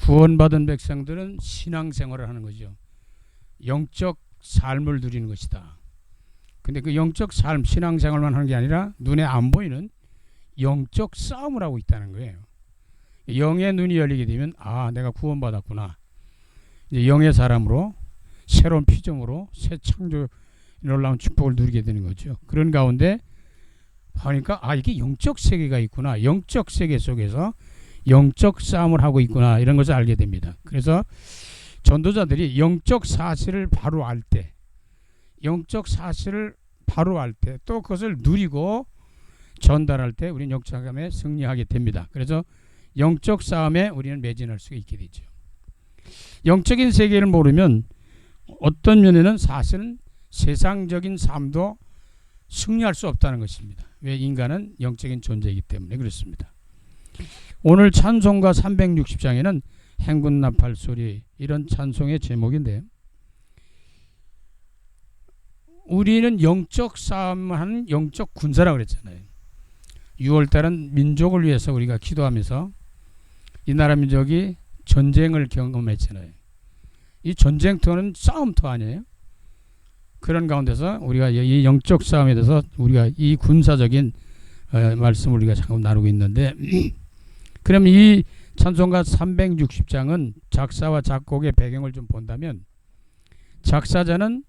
구원받은 백성들은 신앙생활을 하는 거죠. 영적 삶을 누리는 것이다. 근데 그 영적 삶, 신앙생활만 하는 게 아니라 눈에 안 보이는 영적 싸움을 하고 있다는 거예요. 영의 눈이 열리게 되면 아, 내가 구원받았구나. 이제 영의 사람으로 새로운 피조물로 새 창조 놀라운 축복을 누리게 되는 거죠. 그런 가운데 보니까 아, 이게 영적 세계가 있구나. 영적 세계 속에서 영적 싸움을 하고 있구나. 이런 것을 알게 됩니다. 그래서 전도자들이 영적 사실을 바로 알 때, 영적 사실을 바로 알 때, 또 그것을 누리고 전달할 때 우리는 영적 싸움에 승리하게 됩니다. 그래서 영적 싸움에 우리는 매진할 수가 있게 되죠. 영적인 세계를 모르면 어떤 면에는 사실은 세상적인 삶도 승리할 수 없다는 것입니다. 왜? 인간은 영적인 존재이기 때문에 그렇습니다. 오늘 찬송가 360장에는 행군 나팔 소리, 이런 찬송의 제목인데요. 우리는 영적 싸움을 하는 영적 군사라고 그랬잖아요. 6월달은 민족을 위해서 우리가 기도하면서 이 나라 민족이 전쟁을 경험했잖아요. 이 전쟁터는 싸움터 아니에요? 그런 가운데서 우리가 이 영적 싸움에 대해서 우리가 이 군사적인 말씀을 우리가 잠깐 나누고 있는데 그럼 이 찬송가 360장은 작사와 작곡의 배경을 좀 본다면 작사자는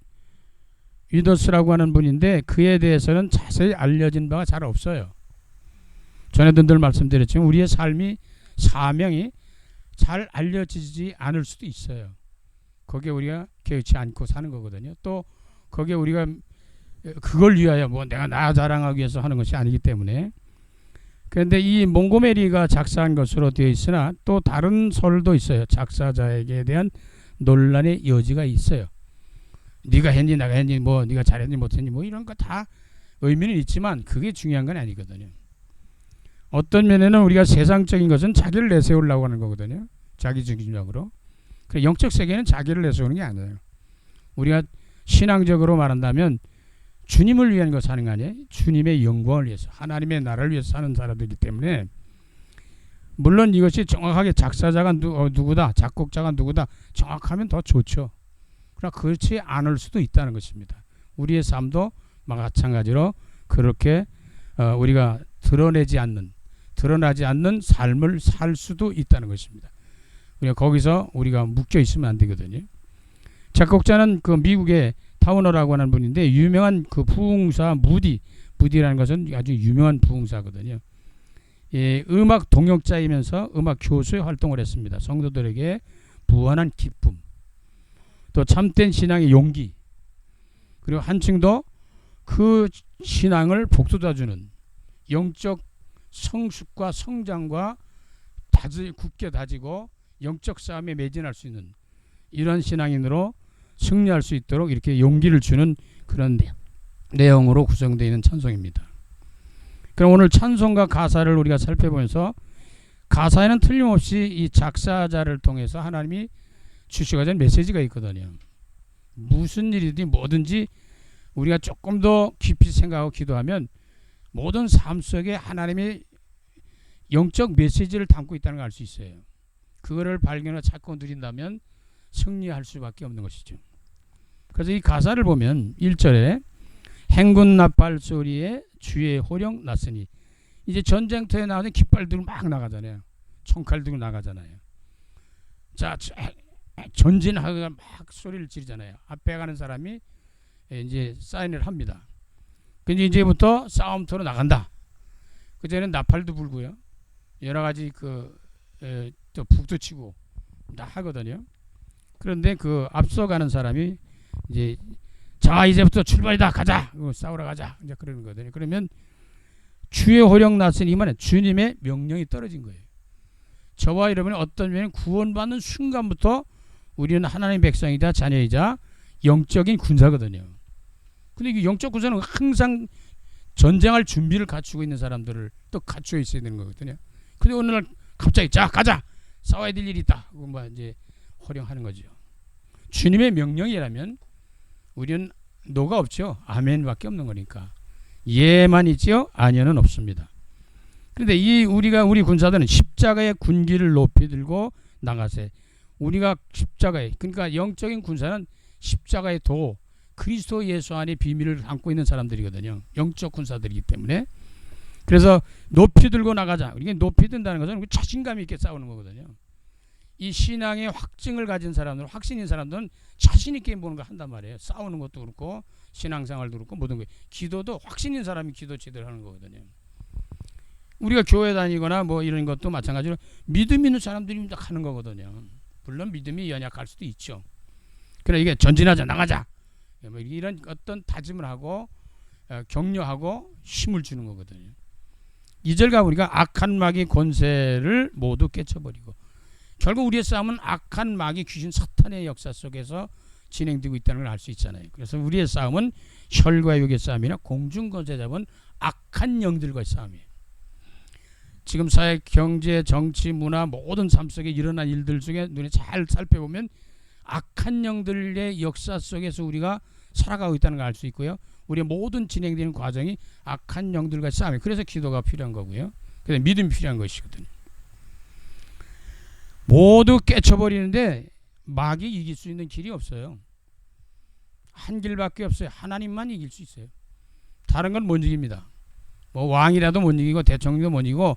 위더스라고 하는 분인데 그에 대해서는 자세히 알려진 바가 잘 없어요. 전에도 늘 말씀드렸지만 우리의 삶이 사명이 잘 알려지지 않을 수도 있어요. 거기에 우리가 개의치 않고 사는 거거든요. 또 거기에 우리가 그걸 위하여 뭐 내가 나 자랑하기 위해서 하는 것이 아니기 때문에. 그런데 이 몽고메리가 작사한 것으로 되어 있으나 또 다른 설도 있어요. 작사자에게 대한 논란의 여지가 있어요. 네가 했니 내가 했니 뭐 네가 잘했니 못했니 뭐 이런 거 다 의미는 있지만 그게 중요한 건 아니거든요. 어떤 면에는 우리가 세상적인 것은 자기를 내세우려고 하는 거거든요. 자기중심적으로. 그래 영적 세계는 자기를 내세우는 게 아니에요. 우리가 신앙적으로 말한다면 주님을 위한 거 사는 거 아니에요? 주님의 영광을 위해서 하나님의 나라를 위해서 사는 사람들이기 때문에 물론 이것이 정확하게 작사자가 누구다 작곡자가 누구다 정확하면 더 좋죠. 그러나 그렇지 않을 수도 있다는 것입니다. 우리의 삶도 마찬가지로 그렇게 우리가 드러나지 않는 삶을 살 수도 있다는 것입니다. 우리가 거기서 우리가 묶여 있으면 안 되거든요. 작곡자는 그 미국의 타우너라고 하는 분인데 유명한 그 부흥사 무디라는 것은 아주 유명한 부흥사거든요. 예, 음악 동역자이면서 음악 교수의 활동을 했습니다. 성도들에게 무한한 기쁨, 또 참된 신앙의 용기, 그리고 한층 더 그 신앙을 복돋아주는 영적 성숙과 성장과 굳게 다지고 영적 싸움에 매진할 수 있는 이런 신앙인으로 승리할 수 있도록 이렇게 용기를 주는 그런 내용으로 구성되어 있는 찬송입니다. 그럼 오늘 찬송가 가사를 우리가 살펴보면서 가사에는 틀림없이 이 작사자를 통해서 하나님이 주시고자 하는 메시지가 있거든요. 무슨 일이든 뭐든지 우리가 조금 더 깊이 생각하고 기도하면 모든 삶 속에 하나님의 영적 메시지를 담고 있다는 걸 알 수 있어요. 그거를 발견하고 찾고 누린다면 승리할 수밖에 없는 것이죠. 그래서 이 가사를 보면 1절에 행군 나팔 소리에 주의 호령 났으니 이제 전쟁터에 나오는 깃발 들고 막 나가잖아요. 총칼 들고 나가잖아요. 자 전진하고 막 소리를 지르잖아요. 앞에 가는 사람이 이제 사인을 합니다. 근데 이제부터 싸움터로 나간다. 그전에는 나팔도 불고요. 여러 가지 또 북도 치고 다 하거든요. 그런데 그 앞서가는 사람이 이제 자 이제부터 출발이다 가자 싸우러 가자 이제 그러는 거거든요. 그러면 주의 호령 났으니 이만은 주님의 명령이 떨어진 거예요. 저와 여러분이 어떤 면에 구원받는 순간부터 우리는 하나님의 백성이자 자녀이자 영적인 군사거든요. 근데 이 영적 군사는 항상 전쟁할 준비를 갖추고 있는 사람들을 또 갖추어 있어야 되는 거거든요. 근데 어느 날 갑자기 자 가자 싸워야 될 일이 있다. 뭐 이제 호령하는 거죠. 주님의 명령이라면 우리는 노가 없죠. 아멘밖에 없는 거니까. 예만 있지요. 아니요는 없습니다. 그런데 우리 군사들은 십자가의 군기를 높이 들고 나가세. 우리가 십자가에, 그러니까 영적인 군사는 십자가의 도, 그리스도 예수 안에 비밀을 담고 있는 사람들이거든요. 영적 군사들이기 때문에. 그래서 높이 들고 나가자. 이게 높이 든다는 것은 자신감 있게 싸우는 거거든요. 이 신앙의 확증을 가진 사람들, 확신인 사람들은 자신 있게 보는 거 한단 말이에요. 싸우는 것도 그렇고 신앙생활도 그렇고 모든 거. 기도도 확신인 사람이 기도 제대로 하는 거거든요. 우리가 교회 다니거나 뭐 이런 것도 마찬가지로 믿음 있는 사람들이 하는 거거든요. 물론 믿음이 연약할 수도 있죠. 그래 이게 전진하자, 나가자. 뭐 이런 어떤 다짐을 하고 격려하고 힘을 주는 거거든요. 2절 가보니까 악한 마귀 권세를 모두 깨쳐버리고, 결국 우리의 싸움은 악한 마귀 귀신 사탄의 역사 속에서 진행되고 있다는 걸 알 수 있잖아요. 그래서 우리의 싸움은 혈과 육의 싸움이나 공중권세 잡은 악한 영들과의 싸움이에요. 지금 사회, 경제, 정치, 문화 모든 삶 속에 일어난 일들 중에 눈에 잘 살펴보면 악한 영들의 역사 속에서 우리가 살아가고 있다는 걸 알 수 있고요. 우리의 모든 진행되는 과정이 악한 영들과의 싸움이에요. 그래서 기도가 필요한 거고요. 그래서 믿음이 필요한 것이거든요. 모두 깨쳐버리는데 마귀 이길 수 있는 길이 없어요. 한 길밖에 없어요. 하나님만 이길 수 있어요. 다른 건 못 이깁니다. 뭐 왕이라도 못 이기고 대통령도 못 이기고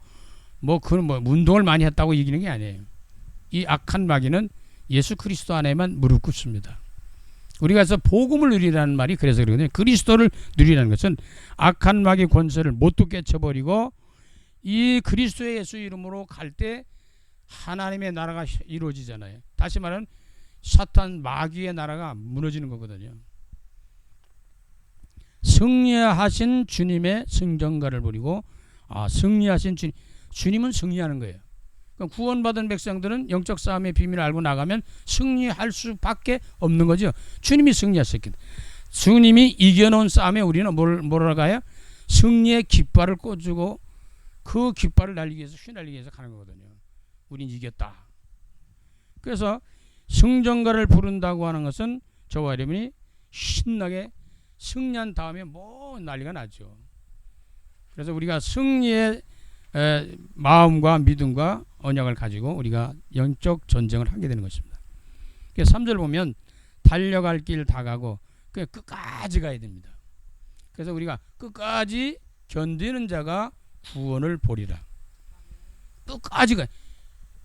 뭐 운동을 많이 했다고 이기는 게 아니에요. 이 악한 마귀는 예수 그리스도 안에만 무릎 꿇습니다. 우리가 그래서 복음을 누리라는 말이 그래서 그러거든요. 그리스도를 누리라는 것은 악한 마귀 권세를 모두 깨쳐버리고 이 그리스도의 예수 이름으로 갈 때 하나님의 나라가 이루어지잖아요. 다시 말하면 사탄 마귀의 나라가 무너지는 거거든요. 승리하신 주님의 승전가를 버리고, 승리하신 주님은 승리하는 거예요. 그러니까 구원받은 백성들은 영적 싸움의 비밀을 알고 나가면 승리할 수밖에 없는 거죠. 주님이 승리하셨기 때문에. 주님이 이겨놓은 싸움에 우리는 뭐라 가요? 승리의 깃발을 꽂고 그 깃발을 날리기 위해서, 휘날리기 위해서 가는 거거든요. 우린 이겼다. 그래서 승전가를 부른다고 하는 것은 저와 여러분이 신나게 승리한 다음에 뭐 난리가 나죠. 그래서 우리가 승리의 마음과 믿음과 언약을 가지고 우리가 영적 전쟁을 하게 되는 것입니다. 그래서 3절 보면 달려갈 길 다 가고 끝까지 가야 됩니다. 그래서 우리가 끝까지 견디는 자가 구원을 보리라. 끝까지 가.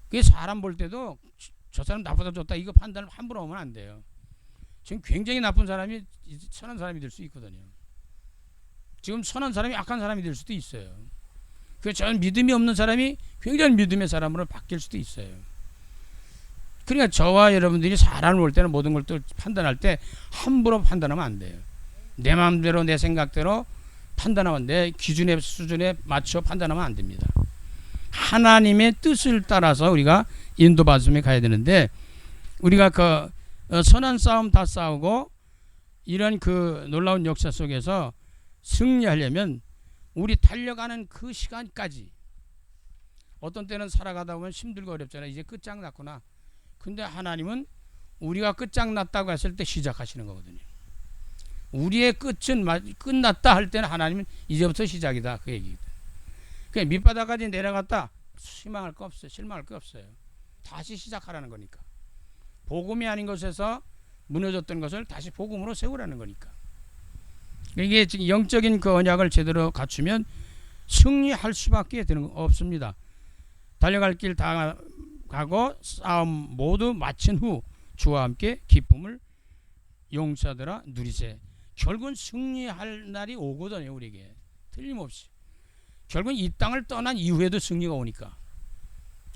그게 사람 볼 때도 저 사람 나쁘다 좋다 이거 판단을 함부로 하면 안 돼요. 지금 굉장히 나쁜 사람이 선한 사람이 될 수 있거든요. 지금 선한 사람이 악한 사람이 될 수도 있어요. 저는 믿음이 없는 사람이 굉장히 믿음의 사람으로 바뀔 수도 있어요. 그러니까 저와 여러분들이 사람을 볼 때는 모든 걸 또 판단할 때 함부로 판단하면 안 돼요. 내 마음대로 내 생각대로 판단하면, 내 기준의 수준에 맞춰 판단하면 안 됩니다. 하나님의 뜻을 따라서 우리가 인도받음에 가야 되는데, 우리가 선한 싸움 다 싸우고 이런 놀라운 역사 속에서 승리하려면 우리 달려가는 그 시간까지, 어떤 때는 살아가다 보면 힘들고 어렵잖아요. 이제 끝장났구나. 근데 하나님은 우리가 끝장났다고 했을 때 시작하시는 거거든요. 우리의 끝은 끝났다 할 때는 하나님은 이제부터 시작이다, 그 얘기거든요. 그냥 밑바닥까지 내려갔다 실망할 거 없어요. 실망할 거 없어요. 다시 시작하라는 거니까. 복음이 아닌 것에서 무너졌던 것을 다시 복음으로 세우라는 거니까. 이게 지금 영적인 그 언약을 제대로 갖추면 승리할 수밖에 없습니다. 달려갈 길 다 가고 싸움 모두 마친 후 주와 함께 기쁨을 용사들아 누리세. 결국은 승리할 날이 오거든요. 우리에게 틀림없이. 결국은 이 땅을 떠난 이후에도 승리가 오니까.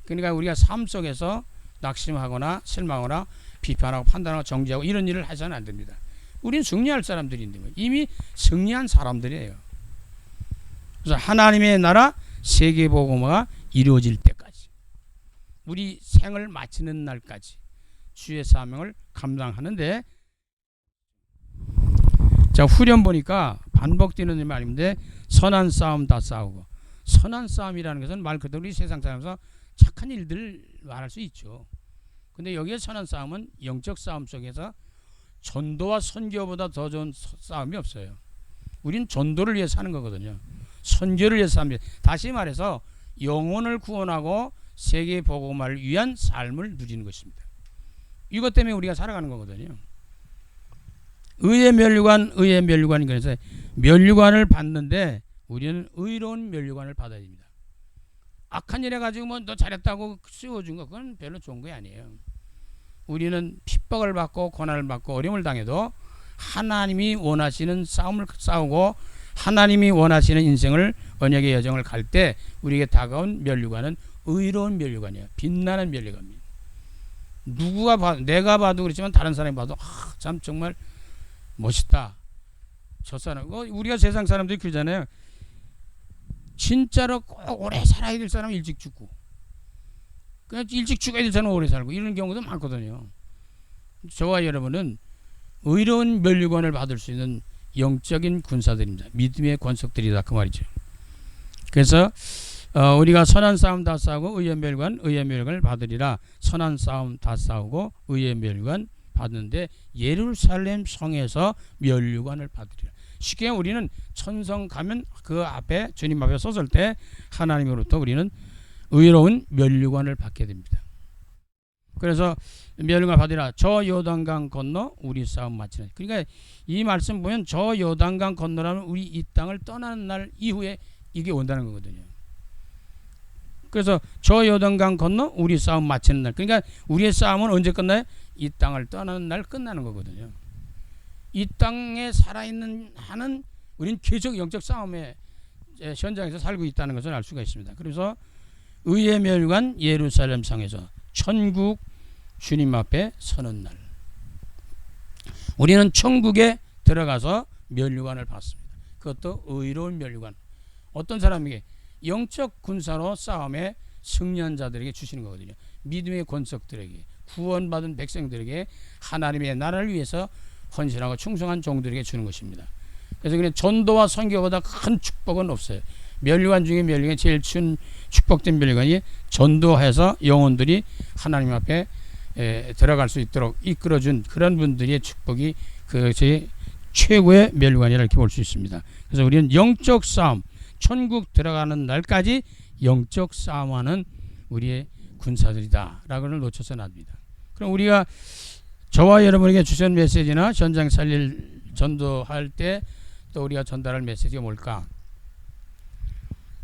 그러니까 우리가 삶 속에서 낙심하거나 실망하거나 비판하고 판단하고 정죄하고 이런 일을 하셔는 안 됩니다. 우린 승리할 사람들인데 이미 승리한 사람들이에요. 그래서 하나님의 나라 세계복음화가 이루어질 때까지, 우리 생을 마치는 날까지 주의 사명을 감당하는데, 자, 후렴 보니까 반복되는 말인데 선한 싸움 다 싸우고, 선한 싸움이라는 것은 말 그대로 우리 세상 살면서 착한 일들을 말할 수 있죠. 근데 여기에 선한 싸움은 영적 싸움 속에서 전도와 선교보다 더 좋은 싸움이 없어요. 우린 전도를 위해서 사는 거거든요. 선교를 위해서 삽니다. 다시 말해서 영혼을 구원하고 세계 복음화를 위한 삶을 누리는 것입니다. 이것 때문에 우리가 살아가는 거거든요. 의의 면류관, 의의 면류관이 그래서 면류관을 받는데 우리는 의로운 면류관을 받아야 됩니다. 악한 일 해가지고 뭐 너 잘했다고 씌워준 거 그건 별로 좋은 게 아니에요. 우리는 핍박을 받고 고난을 받고 어려움을 당해도 하나님이 원하시는 싸움을 싸우고 하나님이 원하시는 인생을 언약의 여정을 갈 때 우리에게 다가온 면류관은 의로운 면류관이에요. 빛나는 면류관입니다. 누구가 봐도 내가 봐도 그렇지만 다른 사람이 봐도 참 정말 멋있다. 저 사람 우리가 세상 사람들이 그러잖아요. 진짜로 꼭 오래 살아야 될 사람은 일찍 죽고 그냥 일찍 죽어야 될 사람은 오래 살고 이런 경우도 많거든요. 저와 여러분은 의로운 면류관을 받을 수 있는 영적인 군사들입니다. 믿음의 권속들이다 그 말이죠. 그래서 우리가 선한 싸움 다 싸우고 의의 면류관을 받으리라. 선한 싸움 다 싸우고 의의 면류관 받는데 예루살렘 성에서 면류관을 받으리라. 쉽게 우리는 천성 가면 그 앞에 주님 앞에 섰을 때 하나님으로부터 우리는 의로운 면류관을 받게 됩니다. 그래서 면류관 받으라. 저 요단강 건너 우리 싸움 마치라. 그러니까 이 말씀 보면 저 요단강 건너라면 우리 이 땅을 떠나는 날 이후에 이게 온다는 거거든요. 그래서 저 요단강 건너 우리 싸움 마치는 날. 그러니까 우리의 싸움은 언제 끝나요? 이 땅을 떠나는 날 끝나는 거거든요. 이 땅에 살아있는 한은 우리는 계속 영적 싸움의 현장에서 살고 있다는 것을 알 수가 있습니다. 그래서 의의 면류관 예루살렘 성에서 천국 주님 앞에 서는 날 우리는 천국에 들어가서 면류관을 받습니다. 그것도 의로운 면류관. 어떤 사람에게 영적 군사로 싸움에 승리한 자들에게 주시는 거거든요. 믿음의 권속들에게 구원받은 백성들에게 하나님의 나라를 위해서 헌신하고 충성한 종들에게 주는 것입니다. 그래서 그냥 전도와 선교보다 큰 축복은 없어요. 면류관 중에 면류관이 제일 큰 축복된 면류관이 전도해서 영혼들이 하나님 앞에 들어갈 수 있도록 이끌어준 그런 분들의 축복이 그것이 최고의 면류관이라 이렇게 볼 수 있습니다. 그래서 우리는 영적 싸움, 천국 들어가는 날까지 영적 싸움하는 우리의 군사들이다 라고는 놓쳐서는 안 됩니다. 그럼 우리가 저와 여러분에게 주신 메시지나 현장 살릴 전도할 때 또 우리가 전달할 메시지가 뭘까?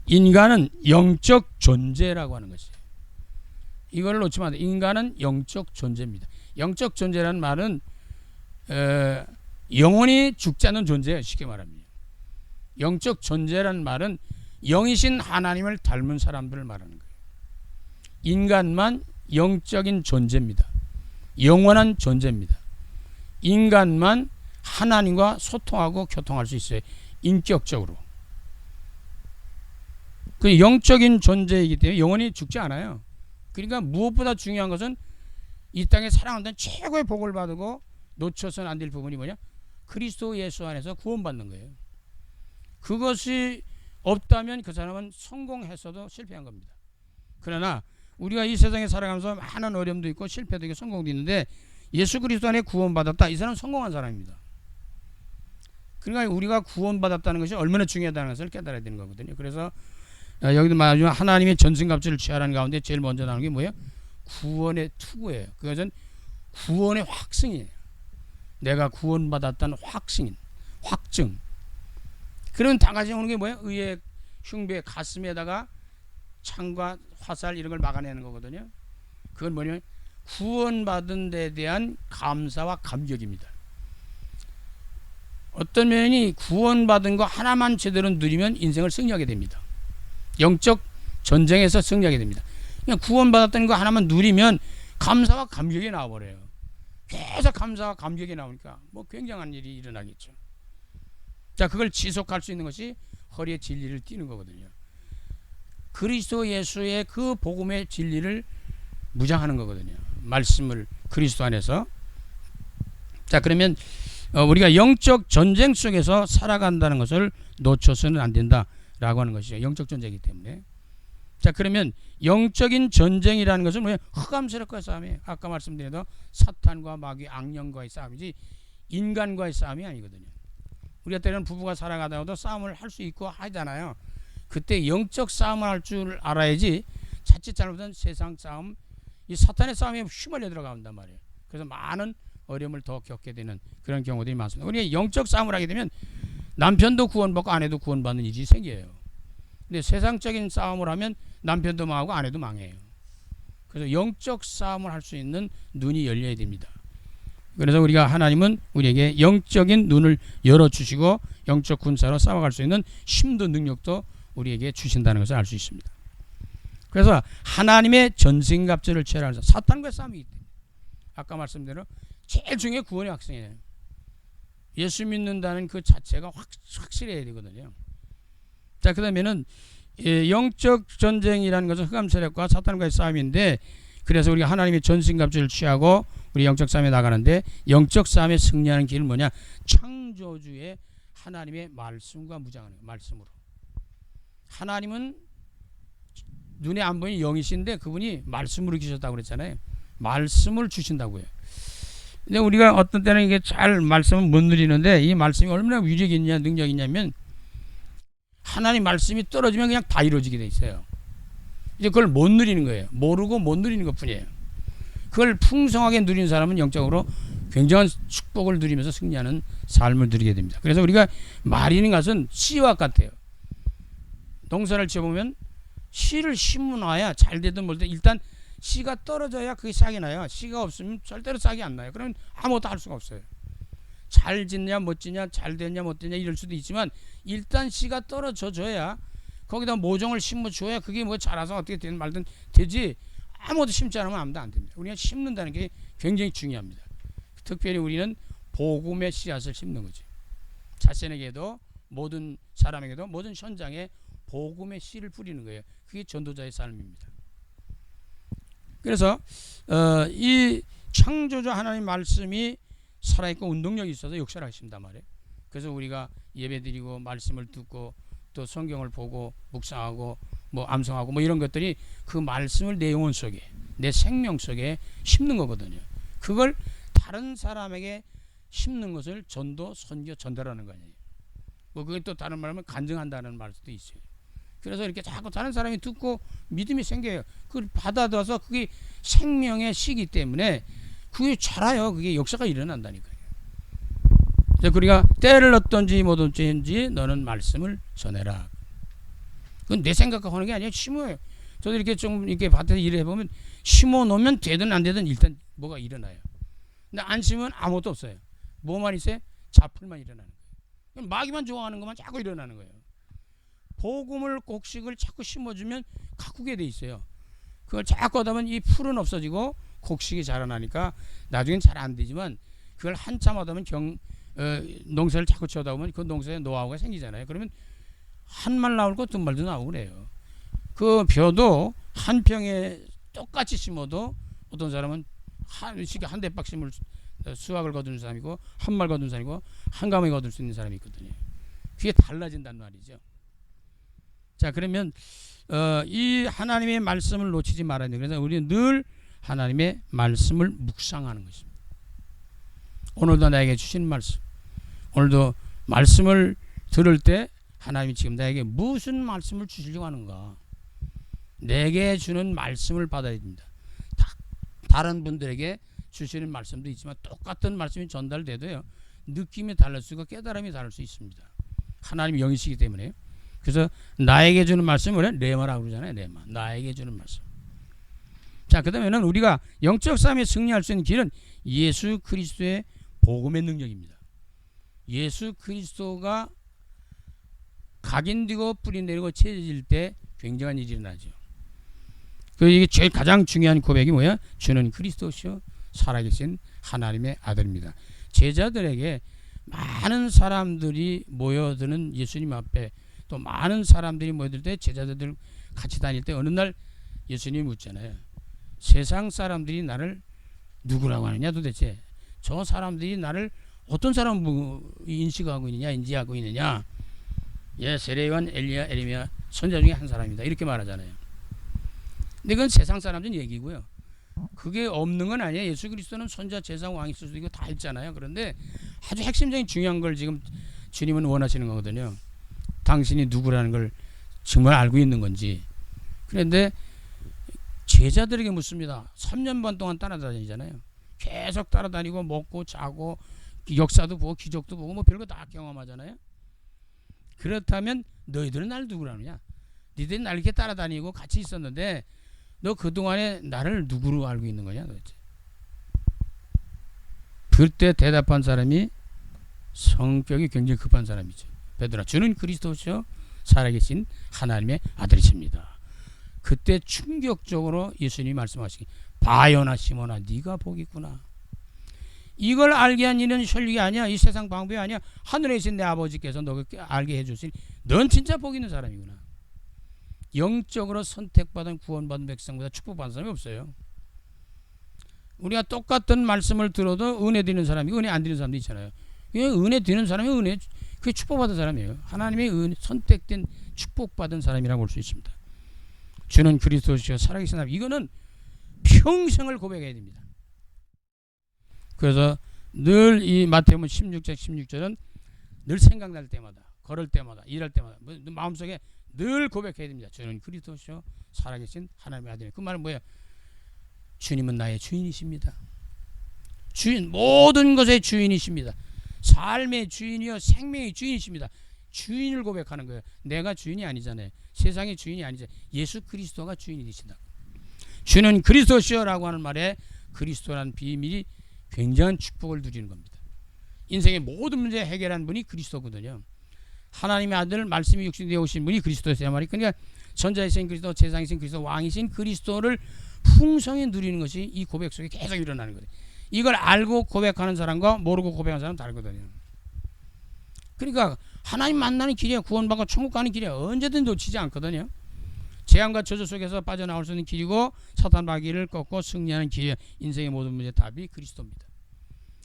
인간은 영적 존재라고 하는 것이에요. 이걸 놓치면 안 돼요. 인간은 영적 존재입니다. 영적 존재라는 말은 영원히 죽지 않는 존재예요. 쉽게 말합니다. 영적 존재라는 말은 영이신 하나님을 닮은 사람들을 말하는 거예요. 인간만 영적인 존재입니다. 영원한 존재입니다. 인간만 하나님과 소통하고 교통할 수 있어요. 인격적으로. 그 영적인 존재이기 때문에 영원히 죽지 않아요. 그러니까 무엇보다 중요한 것은 이 땅에 살아간다는 최고의 복을 받고 놓쳐서는 안 될 부분이 뭐냐? 그리스도 예수 안에서 구원받는 거예요. 그것이 없다면 그 사람은 성공했어도 실패한 겁니다. 그러나 우리가 이 세상에 살아가면서 많은 어려움도 있고 실패도 있고 성공도 있는데 예수 그리스도 안에 구원받았다. 이 사람은 성공한 사람입니다. 그러니까 우리가 구원받았다는 것이 얼마나 중요하다는 것을 깨달아야 되는 거거든요. 그래서 여기도 말하지만 하나님의 전승갑주를 취하라는 가운데 제일 먼저 나오는 게 뭐예요? 구원의 투구예요. 그것은 구원의 확증이에요. 내가 구원받았다는 확증인, 확증. 그런 당하지 오는 게 뭐예요? 의의 흉배 가슴에다가 창과 화살 이런 걸 막아내는 거거든요. 그건 뭐냐면 구원받은 데 대한 감사와 감격입니다. 어떤 면이 구원받은 거 하나만 제대로 누리면 인생을 승리하게 됩니다. 영적 전쟁에서 승리하게 됩니다. 그냥 구원받았다는 거 하나만 누리면 감사와 감격이 나와버려요. 계속 감사와 감격이 나오니까 뭐 굉장한 일이 일어나겠죠. 자, 그걸 지속할 수 있는 것이 허리에 진리를 띠는 거거든요. 그리스도 예수의 그 복음의 진리를 무장하는 거거든요. 말씀을 그리스도 안에서. 자, 그러면 우리가 영적 전쟁 속에서 살아간다는 것을 놓쳐서는 안 된다라고 하는 것이죠. 영적 전쟁이기 때문에. 자, 그러면 영적인 전쟁이라는 것은 뭐예요? 흑암세력과의 싸움이에요. 아까 말씀드린 사탄과 마귀 악령과의 싸움이지 인간과의 싸움이 아니거든요. 우리가 때로는 부부가 살아가다가도 싸움을 할 수 있고 하잖아요. 그때 영적 싸움을 할 줄 알아야지 자칫 잘못하면 세상 싸움, 이 사탄의 싸움에 휘말려 들어간단 말이에요. 그래서 많은 어려움을 더 겪게 되는 그런 경우들이 많습니다. 우리가 영적 싸움을 하게 되면 남편도 구원받고 아내도 구원받는 일이 생겨요. 근데 세상적인 싸움을 하면 남편도 망하고 아내도 망해요. 그래서 영적 싸움을 할 수 있는 눈이 열려야 됩니다. 그래서 우리가 하나님은 우리에게 영적인 눈을 열어주시고 영적 군사로 싸워갈 수 있는 힘도 능력도 우리에게 주신다는 것을 알 수 있습니다. 그래서 하나님의 전승갑주를 취하라. 사탄과 싸움이기 때문에 아까 말씀대로 제일 중요한 구원의 확증이에요. 예수 믿는다는 그 자체가 확실해야 되거든요. 자, 그 다음에는 영적 전쟁이라는 것은 흑암 세력과 사탄과의 싸움인데, 그래서 우리가 하나님의 전승갑주를 취하고 우리 영적 싸움에 나가는데, 영적 싸움에 승리하는 길은 뭐냐? 창조주의 하나님의 말씀과 무장하는 거예요. 말씀으로. 하나님은 눈에 안 보이는 영이신데 그분이 말씀으로 계셨다고 그랬잖아요. 말씀을 주신다고요. 근데 우리가 어떤 때는 이게 잘 말씀을 못 누리는데, 이 말씀이 얼마나 위력이 있냐, 능력이 있냐면, 하나님 말씀이 떨어지면 그냥 다 이루어지게 돼 있어요. 이제 그걸 못 누리는 거예요. 모르고 못 누리는 것 뿐이에요. 그걸 풍성하게 누리는 사람은 영적으로 굉장한 축복을 누리면서 승리하는 삶을 누리게 됩니다. 그래서 우리가 말이는 것은 씨와 같아요. 농사를 지어보면 씨를 심어놔야 잘 되든 뭘든 일단 씨가 떨어져야 그게 싹이 나요. 씨가 없으면 절대로 싹이 안 나요. 그러면 아무것도 할 수가 없어요. 잘 짓냐 못 짓냐, 잘 됐냐 못 됐냐 이럴 수도 있지만 일단 씨가 떨어져 줘야, 거기다 모종을 심어 줘야 그게 뭐 자라서 어떻게 되든 말든 되지, 아무것도 심지 않으면 아무도 안 됩니다. 우리가 심는다는 게 굉장히 중요합니다. 특별히 우리는 복음의 씨앗을 심는 거죠. 자신에게도 모든 사람에게도 모든 현장에 복음의 씨를 뿌리는 거예요. 그게 전도자의 삶입니다. 그래서 이 창조주 하나님 말씀이 살아있고 운동력이 있어서 역사를 하신단 말이에요. 그래서 우리가 예배드리고 말씀을 듣고 또 성경을 보고 묵상하고 뭐 암송하고 뭐 이런 것들이 그 말씀을 내 영혼 속에, 내 생명 속에 심는 거거든요. 그걸 다른 사람에게 심는 것을 전도, 선교, 전달하는 거 아니에요. 뭐 그게 또 다른 말하면 간증한다는 말도 있어요. 그래서 이렇게 자꾸 다른 사람이 듣고 믿음이 생겨요. 그걸 받아들여서 그게 생명의 씨이기 때문에 그게 자라요. 그게 역사가 일어난다니까요. 우리가 때를 얻든지 못 얻든지 너는 말씀을 전해라. 그건 내 생각하고 하는 게 아니에요. 심어요. 저도 이렇게 좀 이렇게 밭에서 일을 해보면 심어 놓으면 되든 안 되든 일단 뭐가 일어나요. 근데 안 심으면 아무것도 없어요. 뭐만 있어요? 자풀만 일어나는 거예요. 마귀만 좋아하는 것만 자꾸 일어나는 거예요. 복음을 곡식을 자꾸 심어주면 가꾸게 돼 있어요. 그걸 자꾸 하다 보면 이 풀은 없어지고 곡식이 자라나니까 나중엔 잘 안 되지만, 그걸 한참 하다 보면 농사를 자꾸 지어다 보면 그 농사에 노하우가 생기잖아요. 그러면 한 말 나올 거 두 말도 나오고 그래요. 그 벼도 한 평에 똑같이 심어도 어떤 사람은 한 대박 심을 수확을 거두는 사람이고, 한 말 거두는 사람이고, 한 가마에 거둘 수 있는 사람이 있거든요. 그게 달라진단 말이죠. 자, 그러면 이 하나님의 말씀을 놓치지 말아야 돼요. 그래서 우리는 늘 하나님의 말씀을 묵상하는 것입니다. 오늘도 나에게 주신 말씀, 오늘도 말씀을 들을 때 하나님이 지금 나에게 무슨 말씀을 주시려고 하는가, 내게 주는 말씀을 받아야 됩니다. 다른 분들에게 주시는 말씀도 있지만 똑같은 말씀이 전달돼도요, 느낌이 다를 수 있고 깨달음이 다를 수 있습니다. 하나님이 영이시기 때문에요. 그래서 나에게 주는 말씀을 레마라고 그러잖아요. 레마. 나에게 주는 말씀. 자, 그 다음에는 우리가 영적 싸움에 승리할 수 있는 길은 예수 그리스도의 복음의 능력입니다. 예수 그리스도가 각인되고 뿌리 내리고 채질 때 굉장한 일이 일어나죠. 이게 제일 가장 중요한 고백이 뭐야? 주는 그리스도시요 살아계신 하나님의 아들입니다. 제자들에게 많은 사람들이 모여드는 예수님 앞에, 또 많은 사람들이 모여들 때 제자들 같이 다닐 때 어느 날 예수님이 묻잖아요. 세상 사람들이 나를 누구라고 하느냐, 도대체 저 사람들이 나를 어떤 사람으로 인식하고 있느냐, 인지하고 있느냐. 예, 세례요한, 엘리야, 에레미야 선자 중에 한 사람이다, 이렇게 말하잖아요. 근데 그건 세상 사람들 얘기고요. 그게 없는 건 아니에요. 예수 그리스도는 선자, 제사, 왕 있을 수도 있고 다 있잖아요. 그런데 아주 핵심적인 중요한 걸 지금 주님은 원하시는 거거든요. 당신이 누구라는 걸 정말 알고 있는 건지. 그런데 제자들에게 묻습니다. 3년 반 동안 따라다니잖아요. 계속 따라다니고 먹고 자고 역사도 보고 기적도 보고 뭐 별거 다 경험하잖아요. 그렇다면 너희들은 날 누구라느냐? 니들이 날 이렇게 따라다니고 같이 있었는데 너 그동안에 나를 누구로 알고 있는 거냐 도대체? 그때 대답한 사람이 성격이 굉장히 급한 사람이죠. 베드로라, 주는 그리스도시요 살아계신 하나님의 아들이십니다. 그때 충격적으로 예수님이 말씀하시기, 바요나 시몬아 네가 복이 있구나. 이걸 알게 한 이는 혈육이 아니야. 이 세상 방법이 아니야. 하늘에 계신 내 아버지께서 너를 알게 해주시니 넌 진짜 복 있는 사람이구나. 영적으로 선택받은 구원받은 백성보다 축복받은 사람이 없어요. 우리가 똑같은 말씀을 들어도 은혜 드리는 사람이 은혜 안 드리는 사람도 있잖아요. 은혜 드리는 사람이 은혜, 그게 축복받은 사람이에요. 하나님의 은혜, 선택된 축복받은 사람이라고 볼 수 있습니다. 주는 그리스도시요 살아계신 하나님, 이거는 평생을 고백해야 됩니다. 그래서 늘 이 마태복음 16장 16절은 늘 생각날 때마다, 걸을 때마다, 일할 때마다 마음속에 늘 고백해야 됩니다. 주는 그리스도시요 살아계신 하나님의 아들. 그 말은 뭐예요? 주님은 나의 주인이십니다. 주인, 모든 것의 주인이십니다. 삶의 주인이요 생명의 주인이십니다. 주인을 고백하는 거예요. 내가 주인이 아니잖아요. 세상의 주인이 아니잖아요. 예수 그리스도가 주인이 되신다. 주는 그리스도시요라고 하는 말에 그리스도라는 비밀이 굉장한 축복을 누리는 겁니다. 인생의 모든 문제 해결한 분이 그리스도거든요. 하나님의 아들 말씀이 육신이 되어 오신 분이 그리스도세요 말이. 그러니까 전자이신 그리스도, 제상이신 그리스도, 왕이신 그리스도를 풍성히 누리는 것이 이 고백 속에 계속 일어나는 거예요. 이걸 알고 고백하는 사람과 모르고 고백하는 사람은 다르거든요. 그러니까 하나님 만나는 길이야, 구원받고 천국 가는 길이야, 언제든 놓치지 않거든요. 재앙과 저주 속에서 빠져나올 수 있는 길이고 사탄 마귀를 꺾고 승리하는 길이야. 인생의 모든 문제의 답이 그리스도입니다.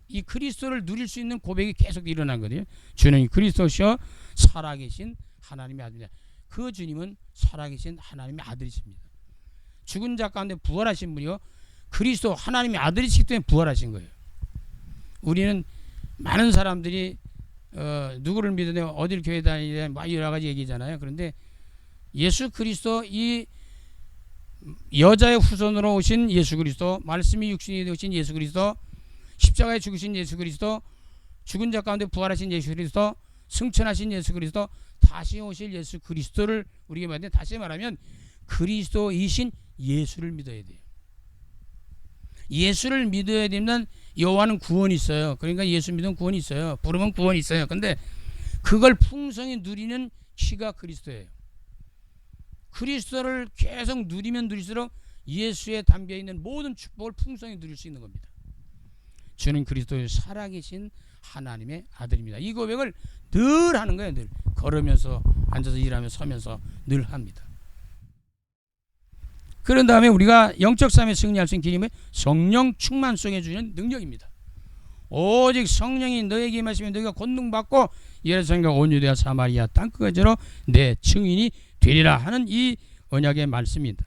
이 그리스도를 누릴 수 있는 고백이 계속 일어나거든요. 주는 그리스도시요 살아계신 하나님의 아들이다. 그 주님은 살아계신 하나님의 아들이십니다. 죽은 자 가운데 부활하신 분이요 그리스도 하나님의 아들이시기 때문에 부활하신 거예요. 우리는 많은 사람들이 누구를 믿으냐, 어딜 교회 다니냐, 막 여러 가지 얘기잖아요. 그런데 예수 그리스도, 이 여자의 후손으로 오신 예수 그리스도, 말씀이 육신이 되신 예수 그리스도, 십자가에 죽으신 예수 그리스도, 죽은 자 가운데 부활하신 예수 그리스도, 승천하신 예수 그리스도, 다시 오실 예수 그리스도를 우리에게 말하는데, 다시 말하면 그리스도이신 예수를 믿어야 돼요. 예수를 믿어야 되면 여호와는 구원이 있어요. 그러니까 예수 믿으면 구원이 있어요. 부르면 구원이 있어요. 근데 그걸 풍성히 누리는 키가 그리스도예요. 그리스도를 계속 누리면 누릴수록 예수에 담겨있는 모든 축복을 풍성히 누릴 수 있는 겁니다. 주는 그리스도의 살아계신 하나님의 아들입니다. 이 고백을 늘 하는 거예요. 늘 걸으면서, 앉아서, 일하면서, 서면서 늘 합니다. 그런 다음에 우리가 영적 삶에 승리할 수 있는 길이 성령 충만 속에 주는 능력입니다. 오직 성령이 너에게 임하시면 너희가 권능받고 예루살렘과 온 유대와 사마리아 땅끝까지로 내 증인이 되리라 하는 이 언약의 말씀입니다.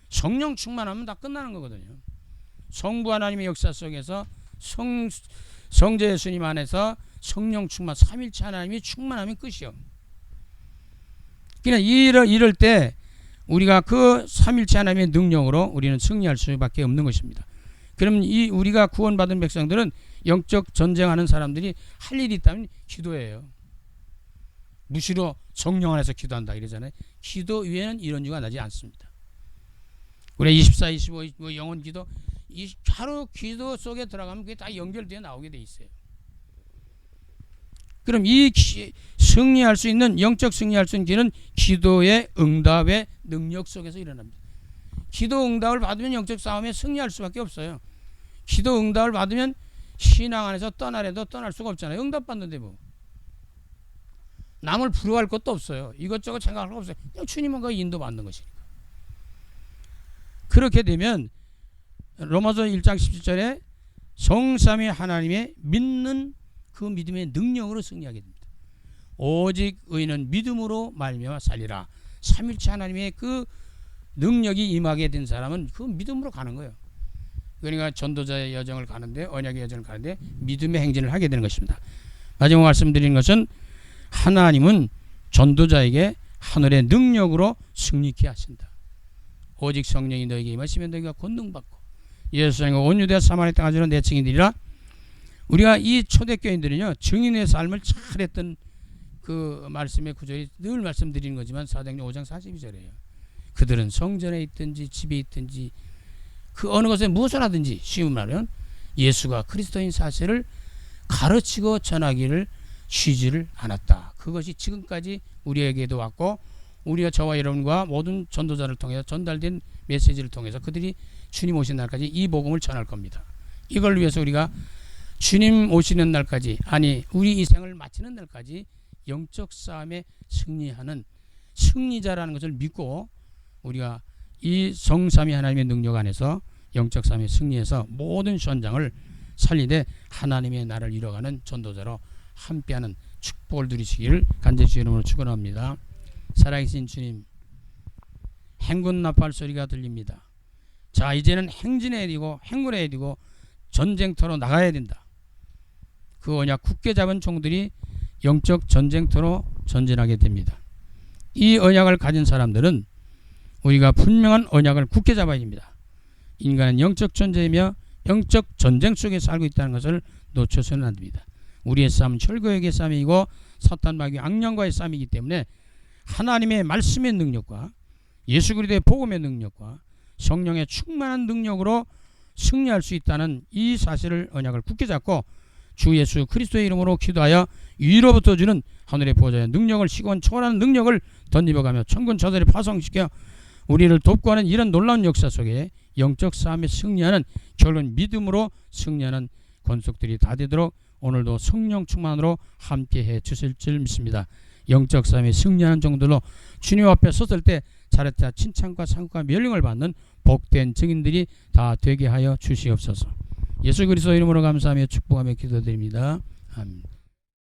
성령 충만하면 다 끝나는 거거든요. 성부 하나님의 역사 속에서 성자 예수님 안에서 성령 충만, 삼일체 하나님이 충만하면 끝이요. 그러니까 이럴 때 우리가 그 삼일체 하나님의 능력으로 우리는 승리할 수밖에 없는 것입니다. 그럼 우리가 구원받은 백성들은 영적 전쟁하는 사람들이 할 일이 있다면 기도예요. 무시로 성령 안에서 기도한다 이러잖아요. 기도 위에는 이런 이유가 나지 않습니다. 우리 24, 25 영혼 기도, 하루 기도 속에 들어가면 그게 다 연결되어 나오게 돼 있어요. 그럼 이 승리할 수 있는, 영적 승리할 수 있는 길은 기도의 응답의 능력 속에서 일어납니다. 기도 응답을 받으면 영적 싸움에 승리할 수밖에 없어요. 기도 응답을 받으면 신앙 안에서 떠나래도 떠날 수가 없잖아요. 응답 받는데 뭐 남을 부러워할 것도 없어요. 이것저것 생각할 거 없어요. 그냥 주님은 그 인도 받는 것이니까. 그렇게 되면 로마서 1장 17절에 성삼위 하나님의 믿는 그 믿음의 능력으로 승리하게 됩니다. 오직 의인은 믿음으로 말미암아 살리라. 삼일체 하나님의 그 능력이 임하게 된 사람은 그 믿음으로 가는 거예요. 그러니까 전도자의 여정을 가는데, 언약의 여정을 가는데 믿음의 행진을 하게 되는 것입니다. 마지막 말씀드리는 것은 하나님은 전도자에게 하늘의 능력으로 승리케 하신다. 오직 성령이 너에게 임하시면 너희가 권능받고 예수님과 온 유대와 사마리아 땅까지는 내 증인들이라. 우리가 이 초대교인들은요 증인의 삶을 잘했던 그 말씀의 구절이 늘 말씀드리는 거지만 사도행전 5장 42절이에요. 그들은 성전에 있든지 집에 있든지 그 어느 곳에 무엇을 하든지 쉬운 말은 예수가 그리스도인 사실을 가르치고 전하기를 쉬지를 않았다. 그것이 지금까지 우리에게도 왔고 우리가 저와 여러분과 모든 전도자를 통해서 전달된 메시지를 통해서 그들이 주님 오신 날까지 이 복음을 전할 겁니다. 이걸 위해서 우리가 주님 오시는 날까지, 아니 우리 이 생을 마치는 날까지 영적 싸움에 승리하는 승리자라는 것을 믿고 우리가 이 성삼위 하나님의 능력 안에서 영적 싸움에 승리해서 모든 현장을 살리되 하나님의 나라를 이뤄가는 전도자로 함께하는 축복을 누리시기를 간절히 주의 이름으로 축원합니다. 살아계신 주님, 행군 나팔 소리가 들립니다. 자, 이제는 행진해야 되고 행군해야 되고 전쟁터로 나가야 된다. 그 언약 굳게 잡은 종들이 영적 전쟁터로 전진하게 됩니다. 이 언약을 가진 사람들은 우리가 분명한 언약을 굳게 잡아야 됩니다. 인간은 영적 존재이며 영적 전쟁 속에 살고 있다는 것을 놓쳐서는 안 됩니다. 우리의 싸움은 혈과의 싸움이고 사탄 마귀 악령과의 싸움이기 때문에 하나님의 말씀의 능력과 예수 그리스도의 복음의 능력과 성령의 충만한 능력으로 승리할 수 있다는 이 사실을 언약을 굳게 잡고 주 예수 그리스도의 이름으로 기도하여 위로부터 주는 하늘의 보좌의 능력을 시건 초월하는 능력을 덧입어가며 천군 저들을 파송시켜 우리를 돕고 하는 이런 놀라운 역사 속에 영적 싸움에 승리하는, 결국은 믿음으로 승리하는 권속들이 다 되도록 오늘도 성령 충만으로 함께해 주실 줄 믿습니다. 영적 싸움에 승리하는 종들로 주님 앞에 섰을 때 잘했다 칭찬과 상과 멸령을 받는 복된 증인들이 다 되게 하여 주시옵소서. 예수 그리스도 이름으로 감사하며 축복하며 기도드립니다. 아멘.